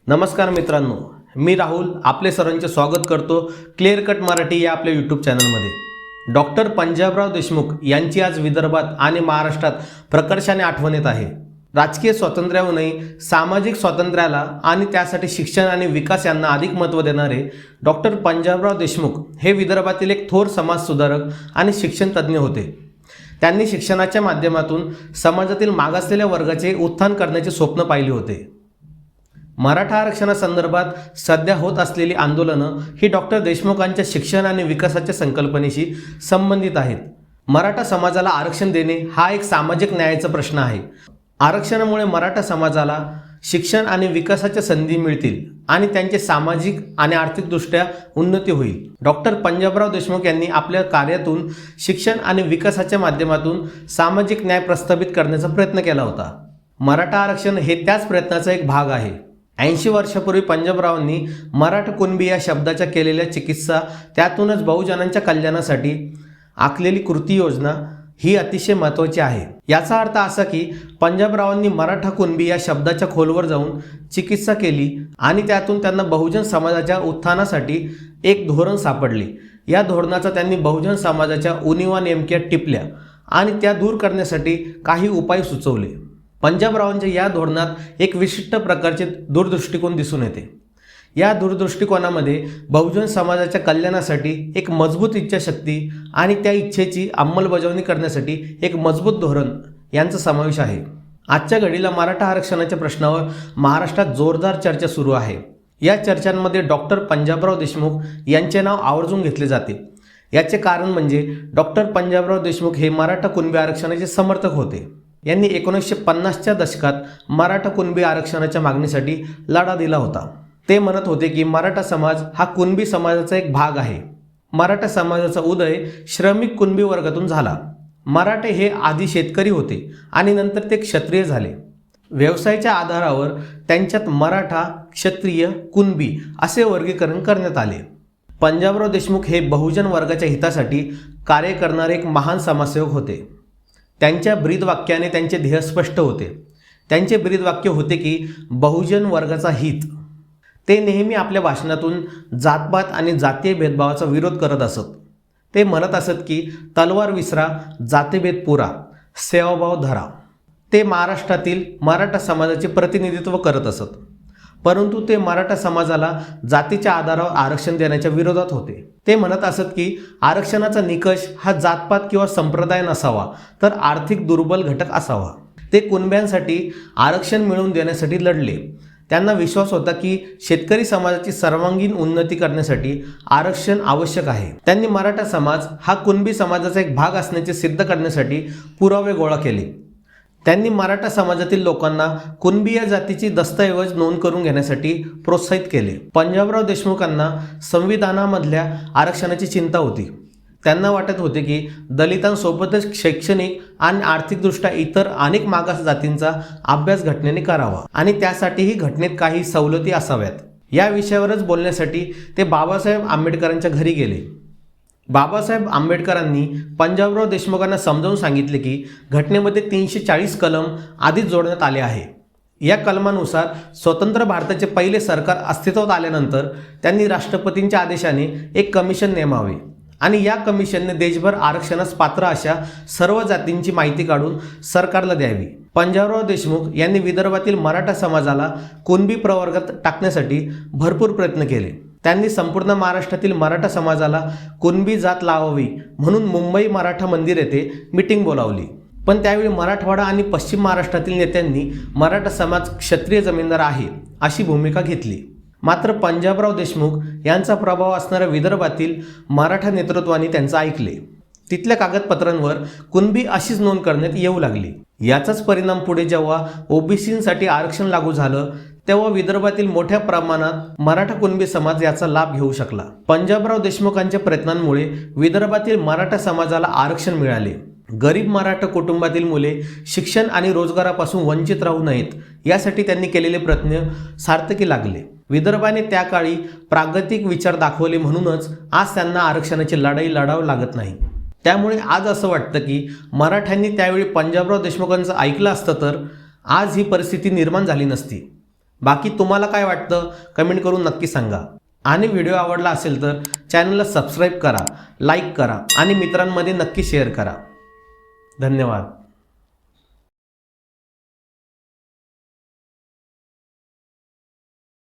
नमस्कार मित्रांनो, मी राहुल आपले सर्वांचे स्वागत करतो क्लिअर कट मराठी या आपल्या यूट्यूब चॅनलमध्ये। डॉक्टर पंजाबराव देशमुख यांची आज विदर्भात आणि महाराष्ट्रात प्रकर्षाने आठवण येत आहे। राजकीय स्वातंत्र्याहूनही सामाजिक स्वातंत्र्याला आणि त्यासाठी शिक्षण आणि विकास यांना अधिक महत्त्व देणारे डॉक्टर पंजाबराव देशमुख हे विदर्भातील एक थोर समाजसुधारक आणि शिक्षण तज्ज्ञ होते। त्यांनी शिक्षणाच्या माध्यमातून समाजातील मागासलेल्या वर्गाचे उत्थान करण्याचे स्वप्न पाहिले होते। मराठा आरक्षणासंदर्भात सध्या होत असलेली आंदोलनं ही डॉक्टर देशमुखांच्या शिक्षण आणि विकासाच्या संकल्पनेशी संबंधित आहेत। मराठा समाजाला आरक्षण देणे हा एक सामाजिक न्यायाचा प्रश्न आहे। आरक्षणामुळे मराठा समाजाला शिक्षण आणि विकासाच्या संधी मिळतील आणि त्यांचे सामाजिक आणि आर्थिकदृष्ट्या उन्नती होईल। डॉक्टर पंजाबराव देशमुख यांनी आपल्या कार्यातून शिक्षण आणि विकासाच्या माध्यमातून सामाजिक न्याय प्रस्थापित करण्याचा प्रयत्न केला होता। मराठा आरक्षण हे त्याच प्रयत्नाचा एक भाग आहे। 80 वर्षापूर्वी पंजाबरावांनी मराठा कुणबी या शब्दाच्या केलेल्या चिकित्सा त्यातूनच बहुजनांच्या कल्याणासाठी आखलेली कृती योजना ही अतिशय महत्त्वाची आहे। याचा अर्थ असा की पंजाबरावांनी मराठा कुणबी या शब्दाच्या खोलवर जाऊन चिकित्सा केली आणि त्यातून त्यांना बहुजन समाजाच्या उत्थानासाठी एक धोरण सापडले। या धोरणाचा त्यांनी बहुजन समाजाच्या उणिवा नेमक्या टिपल्या आणि त्या दूर करण्यासाठी काही उपाय सुचवले। पंजाबरावांच्या या धोरणात एक विशिष्ट प्रकारचे दूरदृष्टिकोन दिसून येते। या दूरदृष्टिकोनामध्ये बहुजन समाजाच्या कल्याणासाठी एक मजबूत इच्छाशक्ती आणि त्या इच्छेची अंमलबजावणी करण्यासाठी एक मजबूत धोरण यांचा समावेश आहे। आजच्या घडीला मराठा आरक्षणाच्या प्रश्नावर महाराष्ट्रात जोरदार चर्चा सुरू आहे। या चर्चांमध्ये डॉक्टर पंजाबराव देशमुख यांचे नाव आवर्जून घेतले जाते। याचे कारण म्हणजे डॉक्टर पंजाबराव देशमुख हे मराठा कुणबी आरक्षणाचे समर्थक होते। यांनी 1950च्या दशकात मराठा कुणबी आरक्षणाच्या मागणीसाठी लढा दिला होता। ते म्हणत होते की मराठा समाज हा कुणबी समाजाचा एक भाग आहे। मराठा समाजाचा उदय श्रमिक कुणबी वर्गातून झाला। मराठे हे आधी शेतकरी होते आणि नंतर ते क्षत्रिय झाले। व्यवसायाच्या आधारावर त्यांच्यात मराठा, क्षत्रिय, कुणबी असे वर्गीकरण करण्यात आले। पंजाबराव देशमुख हे बहुजन वर्गाच्या हितासाठी कार्य करणारे एक महान समाजसेवक होते। त्यांच्या ब्रीदवाक्याने त्यांचे ध्येय स्पष्ट होते। त्यांचे ब्रीदवाक्य होते की बहुजन वर्गाचा हित। ते नेहमी आपल्या भाषणातून जातपात आणि जातीय भेदभावाचा विरोध करत असत। ते म्हणत असत की तलवार विसरा, जातीभेद पुरा, सेवाभाव धरा। ते महाराष्ट्रातील मराठा समाजाचे प्रतिनिधित्व करत असत, परंतु ते मराठा समाजाला जातीच्या आधारावर आरक्षण देण्याच्या विरोधात होते। ते म्हणत असत की आरक्षणाचा निकष हा जातपात किंवा संप्रदाय नसावा, तर आर्थिक दुर्बल घटक असावा। ते कुणब्यांसाठी आरक्षण मिळवून देण्यासाठी लढले। त्यांना विश्वास होता की शेतकरी समाजाची सर्वांगीण उन्नती करण्यासाठी आरक्षण आवश्यक आहे। त्यांनी मराठा समाज हा कुणबी समाजाचा एक भाग असण्याचे सिद्ध करण्यासाठी पुरावे गोळा केले। त्यांनी मराठा समाजातील लोकांना कुणबी या जातीची दस्तऐवज नोंद करून घेण्यासाठी प्रोत्साहित केले। पंजाबराव देशमुखांना संविधानामधल्या आरक्षणाची चिंता होती। त्यांना वाटत होते की दलितांसोबतच शैक्षणिक आणि आर्थिकदृष्ट्या इतर अनेक मागास जातींचा अभ्यास घटनेने करावा आणि त्यासाठीही घटनेत काही सवलती असाव्यात। या विषयावरच बोलण्यासाठी ते बाबासाहेब आंबेडकरांच्या घरी गेले। बाबासाहेब आंबेडकरांनी पंजाबराव देशमुखांना समजावून सांगितले की घटनेमध्ये 340 कलम आधीच जोडण्यात आले आहे। या कलमानुसार स्वतंत्र भारताचे पहिले सरकार अस्तित्वात आल्यानंतर त्यांनी राष्ट्रपतींच्या आदेशाने एक कमिशन नेमावे आणि या कमिशनने देशभर आरक्षणास पात्र अशा सर्व जातींची माहिती काढून सरकारला द्यावी। पंजाबराव देशमुख यांनी विदर्भातील मराठा समाजाला कुणबी प्रवर्गात टाकण्यासाठी भरपूर प्रयत्न केले। त्यांनी संपूर्ण महाराष्ट्रातील मराठा समाजाला कुणबी जात लावावी म्हणून मुंबई मराठा मंदिर येथे मीटिंग बोलावली। पण त्यावेळी मराठवाडा आणि पश्चिम महाराष्ट्रातील नेत्यांनी मराठा समाज क्षत्रिय जमीनदार आहे अशी भूमिका घेतली। मात्र पंजाबराव देशमुख यांचा प्रभाव असणाऱ्या विदर्भातील मराठा नेतृत्वाने त्यांचं ऐकले। तिथल्या कागदपत्रांवर कुणबी अशीच नोंद करण्यात येऊ लागली। याचाच परिणाम पुढे जेव्हा ओबीसींसाठी आरक्षण लागू झालं तेव्हा विदर्भातील मोठ्या प्रमाणात मराठा कुणबी समाज याचा लाभ घेऊ शकला। पंजाबराव देशमुखांच्या प्रयत्नांमुळे विदर्भातील मराठा समाजाला आरक्षण मिळाले। गरीब मराठा कुटुंबातील मुले शिक्षण आणि रोजगारापासून वंचित राहू नयेत यासाठी त्यांनी केलेले प्रयत्न सार्थकी लागले। विदर्भाने त्या काळी प्रागतिक विचार दाखवले म्हणूनच आज त्यांना आरक्षणाची लढाई लढावं लागत नाही। त्यामुळे आज असं वाटतं की मराठ्यांनी त्यावेळी पंजाबराव देशमुखांचं ऐकलं असतं तर आज ही परिस्थिती निर्माण झाली नसती। बाकी तुम्हाला काय वाटतं कमेंट करून नक्की सांगा आणि व्हिडिओ आवडला असेल तर चॅनलला सबस्क्राईब करा, लाईक करा आणि मित्रांमध्ये नक्की शेअर करा. धन्यवाद.